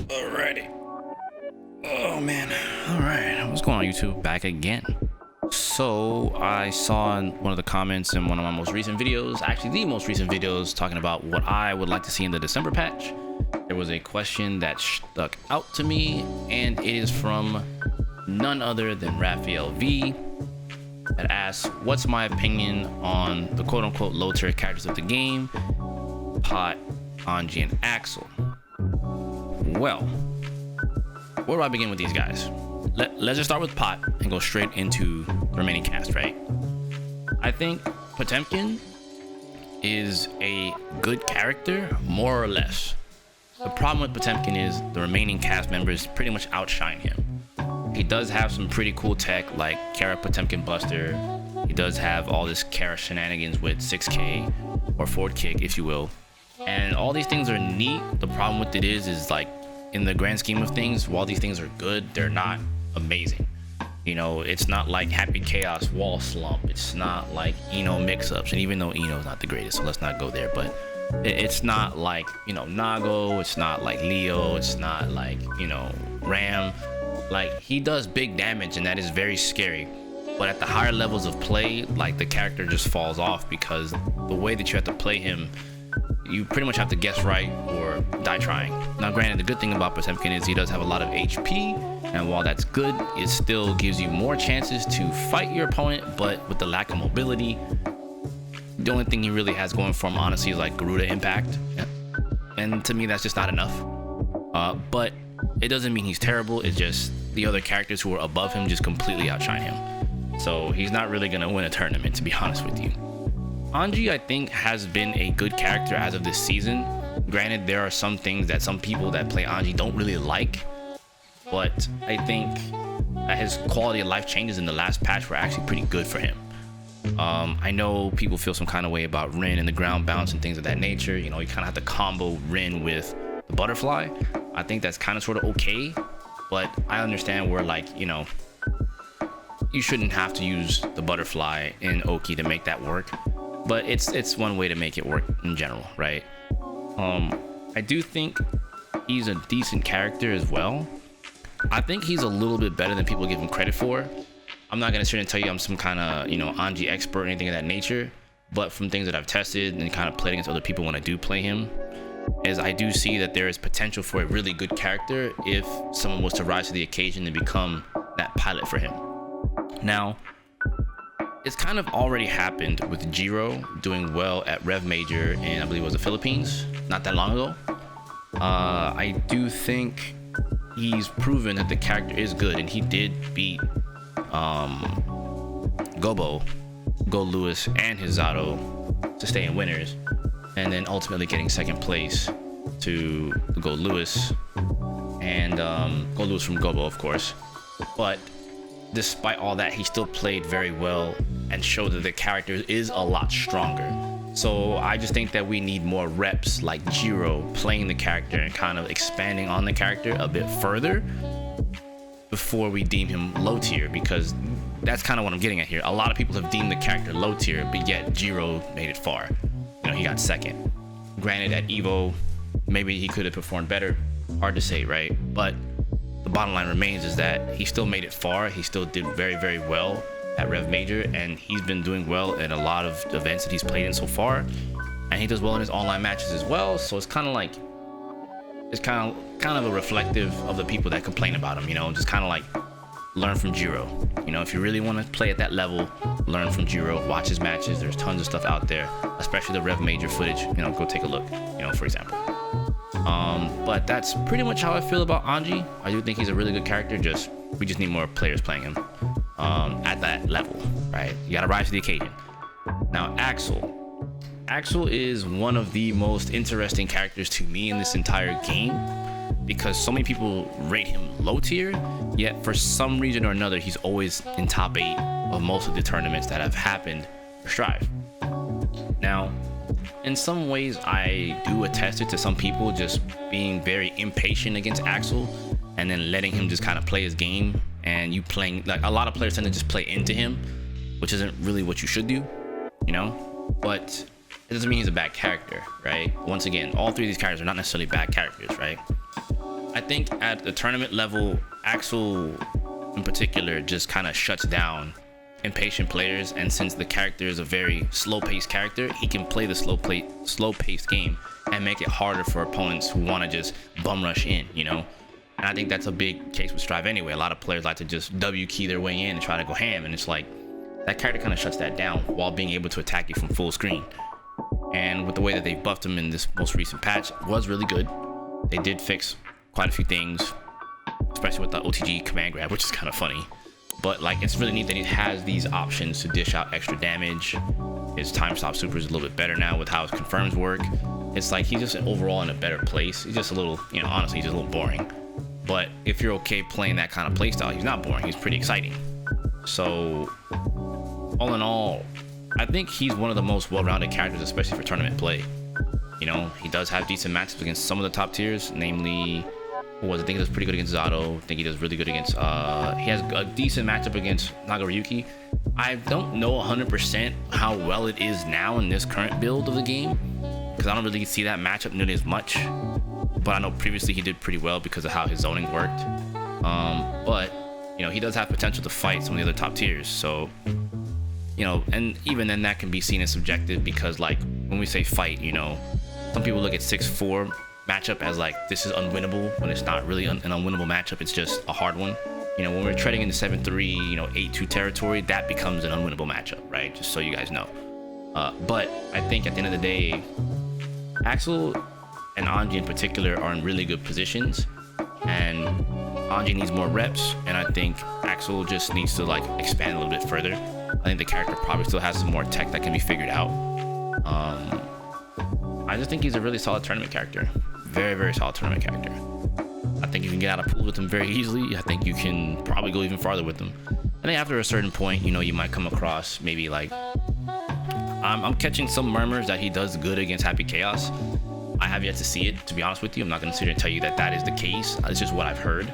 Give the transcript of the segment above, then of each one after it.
Alrighty. Oh man. Alright. What's going on, YouTube? Back again. So I saw in one of the comments in one of my most recent videos, actually the most recent videos, talking about what I would like to see in the December patch. There was a question that stuck out to me, and it is from none other than Raphael V, that asks, what's my opinion on the quote-unquote low-tier characters of the game, Pot, Anji, and Axel? Well, where do I begin with these guys? Let's just start with Pot and go straight into the remaining cast, right? I think Potemkin is a good character, more or less. The problem with Potemkin is the remaining cast members pretty much outshine him. He does have some pretty cool tech like Kara Potemkin Buster. He does have all this Kara shenanigans with 6K or forward kick, if you will. And all these things are neat. The problem with it is like, in the grand scheme of things, while these things are good, they're not amazing. You know, it's not like Happy Chaos Wall Slump. It's not like Eno mix-ups. And even though Eno's not the greatest, so let's not go there, but it's not like, you know, Nago. It's not like Leo. It's not like, you know, Ram. Like, he does big damage, and that is very scary. But at the higher levels of play, like, the character just falls off because the way that you have to play him, you pretty much have to guess right or die trying. Now, granted, the good thing about Potemkin is he does have a lot of HP, and while that's good, it still gives you more chances to fight your opponent, but with the lack of mobility, the only thing he really has going for him, honestly, is like Garuda Impact. And to me, that's just not enough. But it doesn't mean he's terrible. It's just the other characters who are above him just completely outshine him. So he's not really going to win a tournament, to be honest with you. Anji, I think, has been a good character as of this season. Granted, there are some things that some people that play Anji don't really like, but I think that his quality of life changes in the last patch were actually pretty good for him. I know people feel some kind of way about Rin and the ground bounce and things of that nature. You know, you kind of have to combo Rin with the butterfly. I think that's kind of sort of okay, but I understand where, like, you know, you shouldn't have to use the butterfly in Oki to make that work. But it's one way to make it work in general, right? I do think he's a decent character as well. I think he's a little bit better than people give him credit for. I'm not gonna sit and tell you I'm some kind of, you know, Anji expert or anything of that nature, but from things that I've tested and kind of played against other people when I do play him, is I do see that there is potential for a really good character if someone was to rise to the occasion and become that pilot for him. Now, it's kind of already happened with Jiro doing well at Rev Major in, I believe it was the Philippines, not that long ago. I do think he's proven that the character is good, and he did beat Go Lewis and his Zato to stay in winners, and then ultimately getting second place to Go Lewis and Go Lewis from Gobo, of course. But despite all that, he still played very well and showed that the character is a lot stronger. So I just think that we need more reps like Jiro playing the character and kind of expanding on the character a bit further before we deem him low tier, because that's kind of what I'm getting at here. A lot of people have deemed the character low tier, but yet Jiro made it far. You know, he got second. Granted, at Evo, maybe he could have performed better. Hard to say, right? But the bottom line remains is that he still made it far. He still did very, very well at Rev Major, and he's been doing well in a lot of events that he's played in so far, and he does well in his online matches as well. So it's kind of like, it's kind of a reflective of the people that complain about him, you know, just kind of like learn from Jiro. You know, if you really want to play at that level, learn from Jiro, watch his matches. There's tons of stuff out there, especially the Rev Major footage, you know, go take a look, you know, for example. But that's pretty much how I feel about Anji. I do think he's a really good character, we just need more players playing him at that level, right? You gotta rise to the occasion. Now, Axel is one of the most interesting characters to me in this entire game, because so many people rate him low tier, yet for some reason or another, he's always in top 8 of most of the tournaments that have happened for Strive. Now, in some ways, I do attest it to some people just being very impatient against Axel and then letting him just kind of play his game, and you playing, like, a lot of players tend to just play into him, which isn't really what you should do, you know? But it doesn't mean he's a bad character, right? Once again, all three of these characters are not necessarily bad characters, right? I think at the tournament level, Axel in particular just kind of shuts down impatient players, and since the character is a very slow-paced character, he can play the slow-paced game and make it harder for opponents who want to just bum rush in, you know. And I think that's a big case with Strive anyway. A lot of players like to just W key their way in and try to go ham, and it's like that character kind of shuts that down while being able to attack you from full screen. And with the way that they buffed him in this most recent patch, was really good. They did fix quite a few things, especially with the OTG command grab, which is kind of funny. But like, it's really neat that he has these options to dish out extra damage. His time stop super is a little bit better now with how his confirms work. It's like he's just overall in a better place. He's just a little, you know, honestly, he's just a little boring. But if you're okay playing that kind of playstyle, he's not boring. He's pretty exciting. So all in all, I think he's one of the most well-rounded characters, especially for tournament play. You know, he does have decent matchups against some of the top tiers, namely, I think he does pretty good against Zato. I think he does really good against, he has a decent matchup against Nagaryuki. I don't know 100% how well it is now in this current build of the game, because I don't really see that matchup nearly as much. But I know previously he did pretty well because of how his zoning worked. But, you know, he does have potential to fight some of the other top tiers. So, you know, and even then that can be seen as subjective, because like when we say fight, you know, some people look at 6-4 matchup as like this is unwinnable, when it's not really an unwinnable matchup. It's just a hard one. You know, when we're treading into 7-3, you know, 8-2 territory, that becomes an unwinnable matchup, right? Just so you guys know. But I think at the end of the day, Axel and Anji in particular are in really good positions, and Anji needs more reps, and I think Axel just needs to like expand a little bit further. I think the character probably still has some more tech that can be figured out. I just think he's a really solid tournament character. Very, very solid tournament character. I think you can get out of pools with him very easily. I think you can probably go even farther with him. I think after a certain point, you know, you might come across maybe like, I'm catching some murmurs that he does good against Happy Chaos. I have yet to see it, to be honest with you. I'm not going to sit here and tell you that that is the case. It's just what I've heard.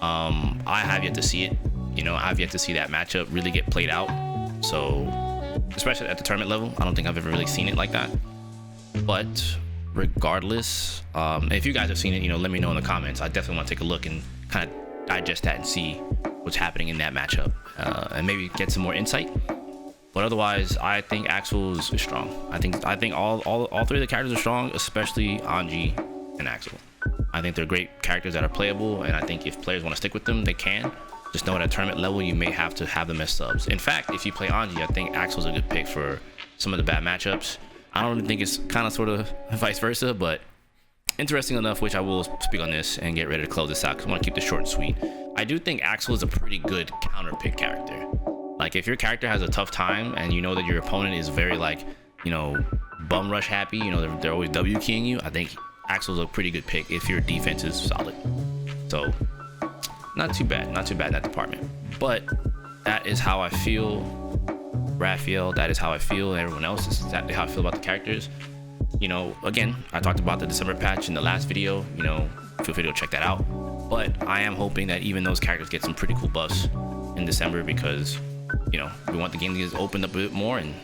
I have yet to see it. You know, I've yet to see that matchup really get played out. So, especially at the tournament level, I don't think I've ever really seen it like that. But regardless, if you guys have seen it, you know, let me know in the comments. I definitely want to take a look and kind of digest that and see what's happening in that matchup, and maybe get some more insight. But otherwise, I think Axel is strong. I think all three of the characters are strong, especially Anji and Axel. I think they're great characters that are playable, and I think if players want to stick with them, they can. Just know at a tournament level, you may have to have them as subs. In fact, if you play Anji, I think Axel's a good pick for some of the bad matchups. I don't really think it's kind of sort of vice versa, but interesting enough, which I will speak on this and get ready to close this out because I want to keep this short and sweet. I do think Axel is a pretty good counter pick character. Like, if your character has a tough time and you know that your opponent is very, like, you know, bum rush happy, you know, they're always W keying you, I think Axel's a pretty good pick if your defense is solid. So, not too bad in that department. But that is how I feel. Raphael, that is how I feel. Everyone else, this is exactly how I feel about the characters. You know, again, I talked about the December patch in the last video. You know, feel free to go check that out. But I am hoping that even those characters get some pretty cool buffs in December, because, you know, we want the game to get opened up a bit more, and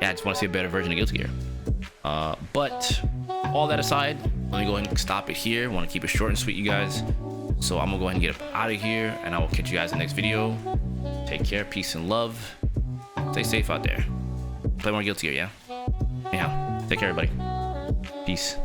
yeah, I just want to see a better version of Guilty Gear. But all that aside, let me go ahead and stop it here. I want to keep it short and sweet, you guys. So I'm gonna go ahead and get up out of here, and I will catch you guys in the next video. Take care, peace and love. Stay safe out there. Play more Guilty Gear, yeah? Anyhow, take care, everybody. Peace.